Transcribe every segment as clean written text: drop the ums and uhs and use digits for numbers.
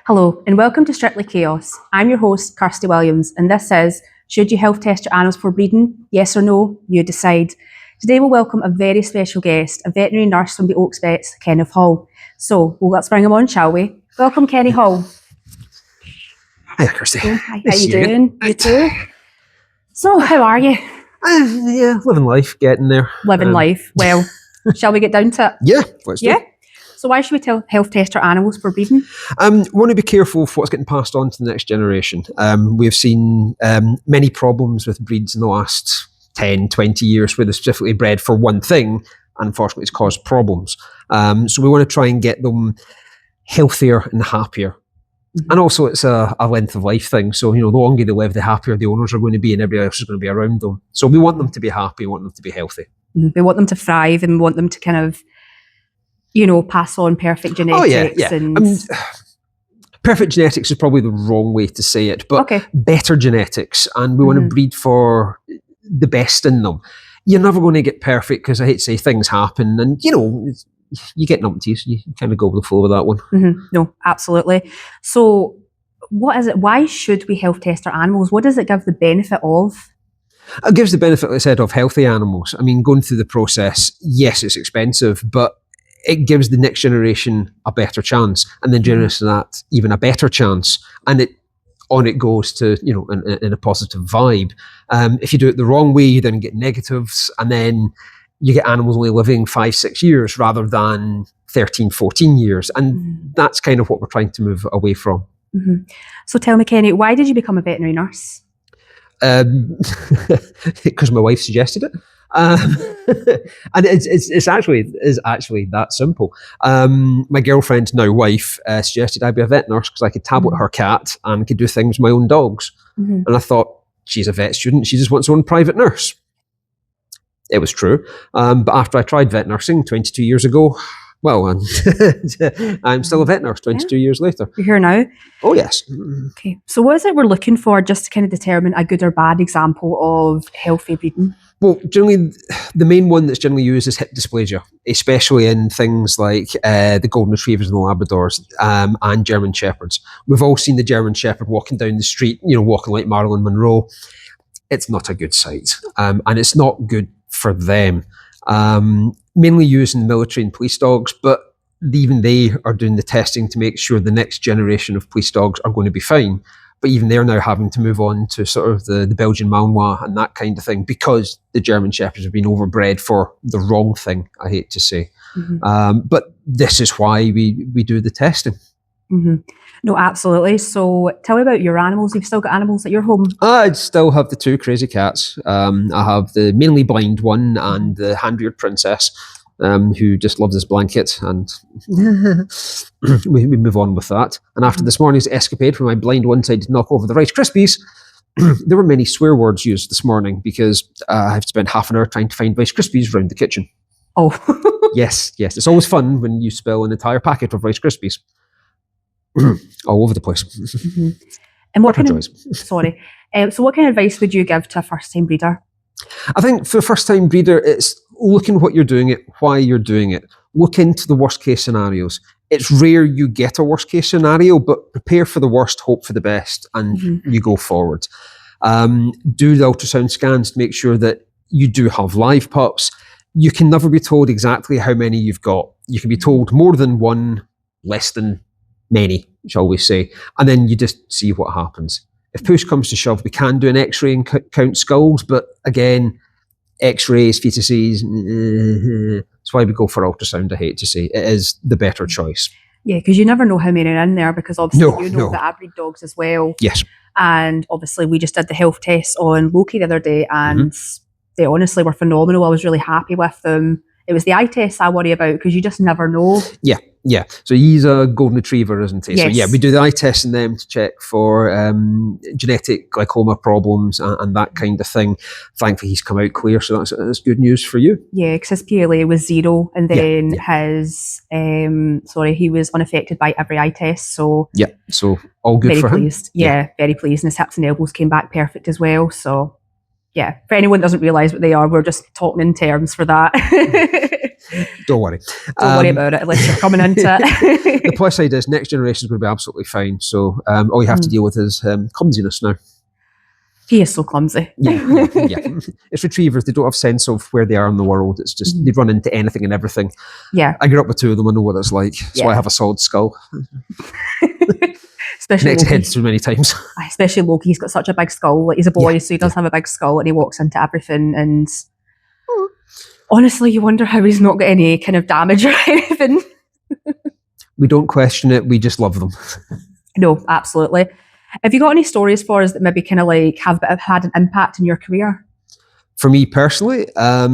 Hello and welcome to Strictly Chaos. I'm your host, Kirsty Williams, and this is Should You Health Test Your Animals for Breeding? Yes or no? You decide. Today we'll welcome a very special guest, a veterinary nurse from the Oaks Vets, Kenneth Hall. So let's bring him on, shall we? Welcome, Kenny Hall. Hi, Kirsty. Hi, how you doing? You too? So, how are you? Yeah, living life, getting there. Living life. Well, shall we get down to it? Yeah, let's do it. So why should we health test our animals for breeding? We want to be careful of what's getting passed on to the next generation. We've seen many problems with breeds in the last 10, 20 years where they're specifically bred for one thing. Unfortunately, it's caused problems. So we want to try and get them healthier and happier. Mm-hmm. And also it's a length of life thing. So, the longer they live, the happier the owners are going to be and everybody else is going to be around them. So we want them to be happy, we want them to be healthy. Mm-hmm. We want them to thrive and we want them to kind of pass on perfect genetics. Oh, yeah. And perfect genetics is probably the wrong way to say it, but better genetics. And we want to breed for the best in them. You're never going to get perfect because I hate to say things happen and, you get numpties. You kind of go with the flow with that one. Mm-hmm. No, absolutely. So what is it? Why should we health test our animals? What does it give the benefit of? It gives the benefit, like I said, of healthy animals. I mean, going through the process, yes, it's expensive, but it gives the next generation a better chance, and then generation that even a better chance, and it goes to in a positive vibe. If you do it the wrong way, you then get negatives, and then you get animals only living 5-6 years rather than 13, 14 years, and that's kind of what we're trying to move away from. Mm-hmm. So tell me, Kenny, why did you become a veterinary nurse? Because my wife suggested it. And it's actually that simple. My girlfriend, now wife, suggested I be a vet nurse because I could tablet her cat and could do things with my own dogs. Mm-hmm. And I thought, she's a vet student, she just wants her own private nurse. It was true. But after I tried vet nursing 22 years ago, well, I'm still a vet nurse 22 years later. You're here now? Oh, yes. Okay. So what is it we're looking for just to kind of determine a good or bad example of healthy breeding? Well, generally, the main one that's generally used is hip dysplasia, especially in things like the golden retrievers and the Labradors and German Shepherds. We've all seen the German Shepherd walking down the street, walking like Marilyn Monroe. It's not a good sight, and it's not good for them. Mainly used in the military and police dogs, but even they are doing the testing to make sure the next generation of police dogs are going to be fine. But even they're now having to move on to sort of the Belgian Malinois and that kind of thing because the German Shepherds have been overbred for the wrong thing, I hate to say. Mm-hmm. But this is why we do the testing. Mm-hmm. No, absolutely. So tell me about your animals. You've still got animals at your home? I still have the 2 crazy cats. I have the mainly blind one and the hand-reared princess, who just loves his blanket, and we move on with that. And after this morning's escapade when my blind one decided to knock over the Rice Krispies, there were many swear words used this morning because I've spent half an hour trying to find Rice Krispies around the kitchen. Oh. Yes. It's always fun when you spill an entire packet of Rice Krispies all over the place. Mm-hmm. And what kind of, so what kind of advice would you give to a first-time breeder? I think for a first-time breeder, it's looking what you're doing it, why you're doing it. Look into the worst-case scenarios. It's rare you get a worst-case scenario, but prepare for the worst, hope for the best, and you go forward. Do the ultrasound scans to make sure that you do have live pups. You can never be told exactly how many you've got. You can be told more than one, less than many, shall we say, and then you just see what happens. If push comes to shove, we can do an x-ray and count skulls, but again, x-rays, fetuses, that's why we go for ultrasound, I hate to say. It is the better choice. Yeah, because you never know how many are in there, because obviously that I breed dogs as well. Yes. And obviously we just did the health test on Loki the other day, and they honestly were phenomenal. I was really happy with them. It was the eye tests I worry about because you just never know. Yeah. So he's a golden retriever, isn't he? Yes. So yeah, we do the eye test in them to check for genetic glaucoma problems and that kind of thing. Thankfully, he's come out clear, so that's good news for you. Yeah, because his PLA was 0, and then his he was unaffected by every eye test. So so all good for him. Yeah, very pleased. And his hips and elbows came back perfect as well. So Yeah, for anyone that doesn't realise what they are, we're just talking in terms for that. Don't worry. Don't worry about it unless you're coming into it. The plus side is next generation is going to be absolutely fine. So all you have to deal with is clumsiness now. He is so clumsy. Yeah. It's retrievers. They don't have sense of where they are in the world. It's just they run into anything and everything. Yeah. I grew up with two of them. I know what it's like. That's why I have a solid skull. Especially Next head too many times. Especially Loki. He's got such a big skull. Like, he's a boy, so he does have a big skull, and he walks into everything. And honestly, you wonder how he's not got any kind of damage or anything. We don't question it. We just love them. No, absolutely. Have you got any stories for us that maybe kind of like have had an impact in your career? For me personally, I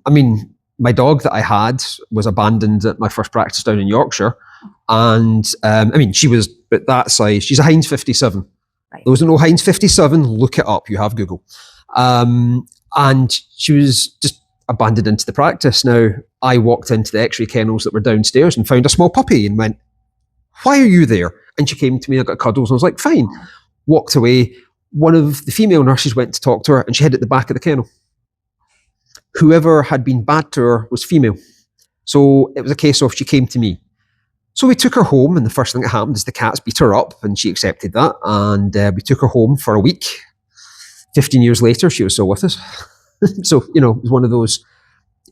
mean, my dog that I had was abandoned at my first practice down in Yorkshire. And I mean, she was at that size. She's a Heinz 57. Right. There was no Heinz 57. Look it up. You have Google. And she was just abandoned into the practice. Now, I walked into the X-ray kennels that were downstairs and found a small puppy and went, "Why are you there?" And she came to me, I got cuddles, and I was like, "Fine." Walked away. One of the female nurses went to talk to her, and she hid at the back of the kennel. Whoever had been bad to her was female. So it was a case of she came to me. So we took her home, and the first thing that happened is the cats beat her up, and she accepted that. And we took her home for a week. 15 years later, she was still with us. So, you know, it was one of those,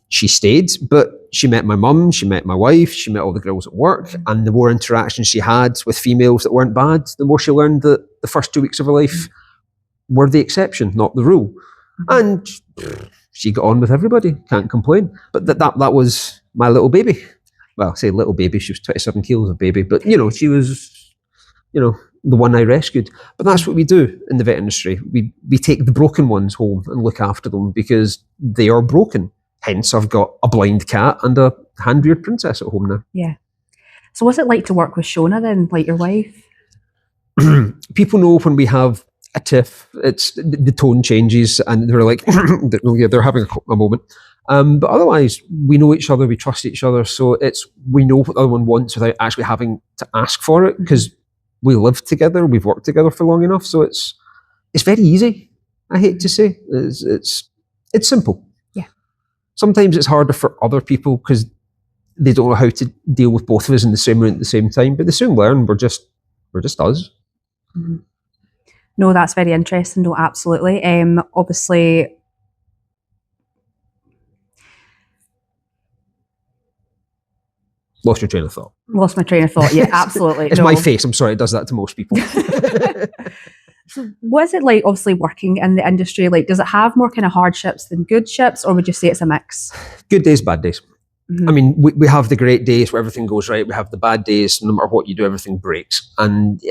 she stayed, but she met my mum, she met my wife, she met all the girls at work. And the more interactions she had with females that weren't bad, the more she learned that the first 2 weeks of her life were the exception, not the rule. And she got on with everybody, can't complain. But that was my little baby. Well, I say little baby, she was 27 kilos of baby, but you know, she was, you know, the one I rescued. But that's what we do in the vet industry. We take the broken ones home and look after them because they are broken. Hence, I've got a blind cat and a hand-reared princess at home now. Yeah. So what's it like to work with Shona then, like your wife? People know when we have a tiff, it's the tone changes and they're like, they're having a moment. But otherwise, we know each other, we trust each other, so we know what the other one wants without actually having to ask for it because we live together, we've worked together for long enough, so it's very easy. I hate to say, it's simple. Yeah. Sometimes it's harder for other people because they don't know how to deal with both of us in the same room at the same time, but they soon learn. We're just us. Mm-hmm. No, that's very interesting. No, absolutely. Obviously. Lost your train of thought. Lost my train of thought, yeah, absolutely. It's my face, I'm sorry, it does that to most people. What is it like, obviously, working in the industry? Like, does it have more kind of hardships than good ships, or would you say it's a mix? Good days, bad days. Mm-hmm. I mean, we have the great days where everything goes right. We have the bad days, no matter what you do, everything breaks. And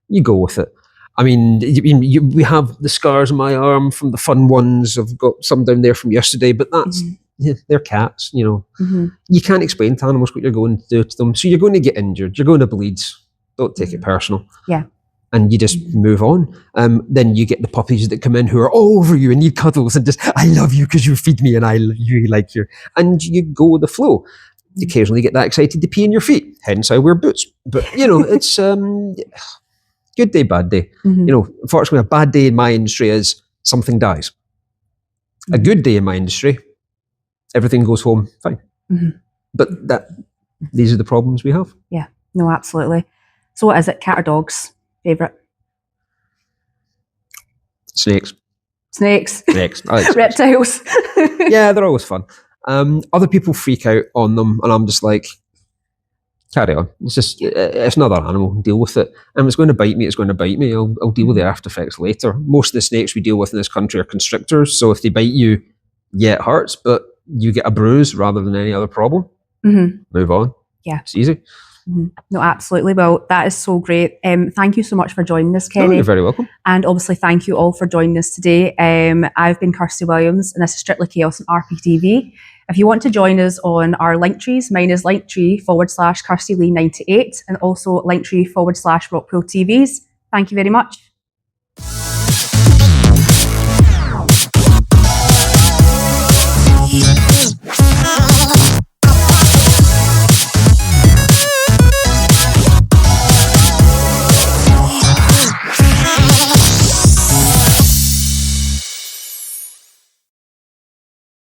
you go with it. I mean, we have the scars on my arm from the fun ones. I've got some down there from yesterday, but that's... Yeah, they're cats, you know. You can't explain to animals what you're going to do to them. So you're going to get injured. You're going to bleed. Don't take it personal. Yeah. And you just move on. Then you get the puppies that come in who are all over you and need cuddles and just, I love you because you feed me and I really like you. And you go with the flow. You occasionally get that excited to pee in your feet. Hence I wear boots. But, you know, it's good day, bad day. You know, unfortunately, a bad day in my industry is something dies. A good day in my industry, everything goes home fine. But these are the problems we have. Yeah, no, absolutely. So what is it, cat or dogs? Favourite? Snakes. Snakes. I like Reptiles. Yeah, they're always fun. Other people freak out on them and I'm just like, carry on. It's just, it's another animal, deal with it. And if it's going to bite me, it's going to bite me. I'll deal with the after effects later. Most of the snakes we deal with in this country are constrictors, so if they bite you, yeah, it hurts, but you get a bruise rather than any other problem. Move on. Yeah. It's easy. No, absolutely. Well, that is so great. Thank you so much for joining us, Kenny. Oh, you're very welcome. And obviously, thank you all for joining us today. I've been Kirsty Williams, and this is Strictly Chaos on RPTV. If you want to join us on our link trees, mine is linktree/KirstyLee98 and also linktree/Rockpool TVs. Thank you very much.